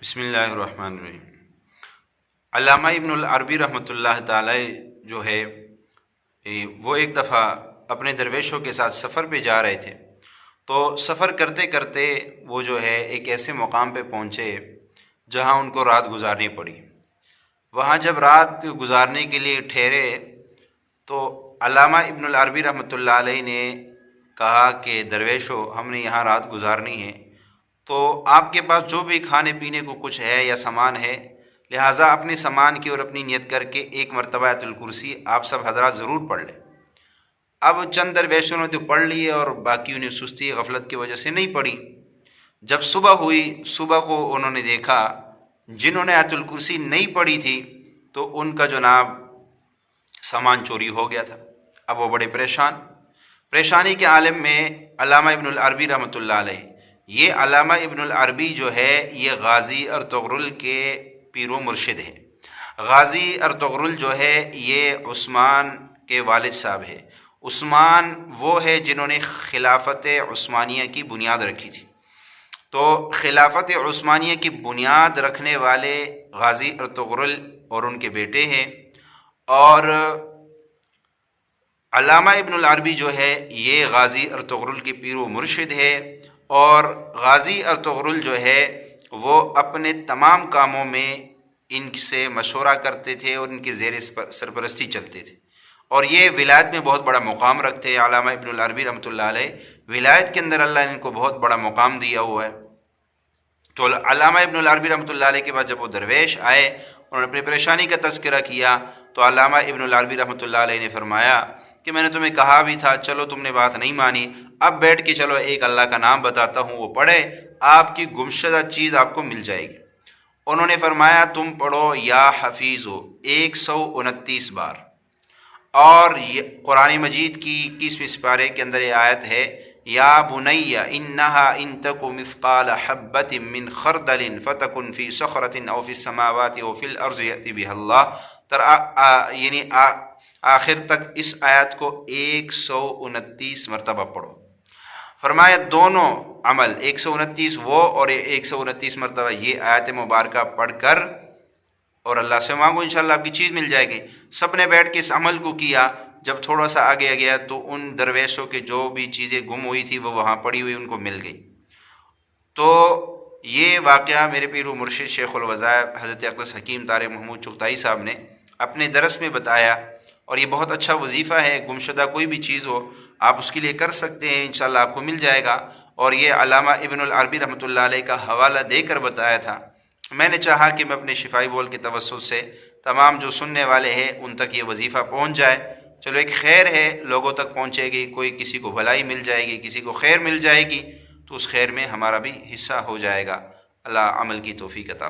बिस्मिल्लाहिर रहमानिर रहीम। अल्लामा इब्न अरबी रहमतुल्लाह ताला जो है वो एक दफ़ा अपने दरवेशों के साथ सफ़र पे जा रहे थे। तो सफ़र करते करते वो जो है एक ऐसे मुकाम पे पहुँचे जहाँ उनको रात गुजारनी पड़ी। वहाँ जब रात गुजारने के लिए ठहरे तो अल्लामा इब्न अरबी रहमतुल्लाह अलैह ने कहा कि दरवेशों, हमने यहाँ रात गुजारनी है, तो आपके पास जो भी खाने पीने को कुछ है या सामान है, लिहाजा अपने सामान की और अपनी नियत करके एक मरतबा आयतुल कुर्सी आप सब हजरात ज़रूर पढ़ लें। अब चंद दरवेशों ने तो पढ़ ली और बाकी उन्हें सुस्ती गफलत की वजह से नहीं पढ़ी। जब सुबह हुई, सुबह को उन्होंने देखा जिन्होंने आयतुल कुर्सी नहीं पढ़ी थी तो उनका जनाब सामान चोरी हो गया था। अब वो बड़े परेशानी के आलम में अल्लामा इब्नुल अरबी रहमतुल्लाह अलैह, ये अल्लामा इब्नुल अरबी जो है ये गाज़ी अर्तुगरुल के पीरो मुर्शिद हैं। गाज़ी अर्तुगरुल जो है ये उस्मान के वालिद साहब है। उस्मान वो है जिन्होंने खिलाफत उस्मानिया की बुनियाद रखी थी। तो खिलाफत उस्मानिया की बुनियाद रखने वाले गाज़ी अर्तुगरुल और उनके बेटे हैं। और अल्लामा इब्नुल अरबी जो है ये गाज़ी अर्तुगरुल के पीरो मुर्शिद है। और गाज़ी अर्तुगरुल जो है वो अपने तमाम कामों में इनसे मशवरा करते थे और इनके ज़ेर सरपरस्ती चलते थे। और ये विलायत में बहुत बड़ा मुकाम रखते हैं। अल्लामा इब्नुल अरबी रहमतुल्लाह अलैह विलायत के अंदर अल्लाह ने इनको बहुत बड़ा मुकाम दिया हुआ है। तो अल्लामा इब्नुल अरबी रहमतुल्लाह अलैह के बाद जब वो दरवेश आए, उन्होंने अपनी परेशानी का तज़किरा किया, तो अल्लामा इब्नुल अरबी रहमतुल्लाह अलैह ने फरमाया कि मैंने तुम्हें कहा भी था, चलो तुमने बात नहीं मानी, अब बैठ के चलो एक अल्लाह का नाम बताता हूँ, वो पढ़े, आपकी गुमशुदा चीज़ आपको मिल जाएगी। उन्होंने फरमाया तुम पढ़ो या हफीज़ो 129 बार। और ये कुरान मजीद की 21वें सिपारे के अंदर ये आयत है, या बुनैया इन्नहा इन तकु मिस्काल हब्बतिन मिन खरदलिन फतकुन फी सखरतिन औ फिस समावाति औ फिल अर्ज़ि यअति बिहल्लाह। यानी आखिर तक इस आयत को 129 मरतबा पढ़ो। फरमाया दोनों अमल 129 वो और 129 मरतबा ये आयत मुबारका पढ़कर और अल्लाह से मांगो, इंशाअल्लाह आपकी चीज़ मिल जाएगी। सब ने बैठ के इस अमल को किया। जब थोड़ा सा आगे गया तो उन दरवेशों के जो भी चीज़ें गुम हुई थी वो वहाँ पड़ी हुई उनको मिल गई। तो ये वाक़या मेरे पीर मुर्शिद शेखुल वज़ाइब हज़रत अक़दस हकीम तारिक़ महमूद चुग़ताई साहब ने अपने दरस में बताया। और ये बहुत अच्छा वजीफ़ा है, गुमशुदा कोई भी चीज़ हो आप उसके लिए कर सकते हैं, इंशाअल्लाह आपको मिल जाएगा। और ये अल्लामा इब्नुल अरबी रहमतुल्लाह अलैह का हवाला देकर बताया था। मैंने चाहा कि मैं अपने शिफाई बोल के तवस्सुत से तमाम जो सुनने वाले हैं उन तक ये वजीफ़ा पहुँच जाए। चलो एक खैर है, लोगों तक पहुँचेगी, कोई किसी को भलाई मिल जाएगी, किसी को खैर मिल जाएगी, तो उस खैर में हमारा भी हिस्सा हो जाएगा। अल्लाह अमल की तौफीक अता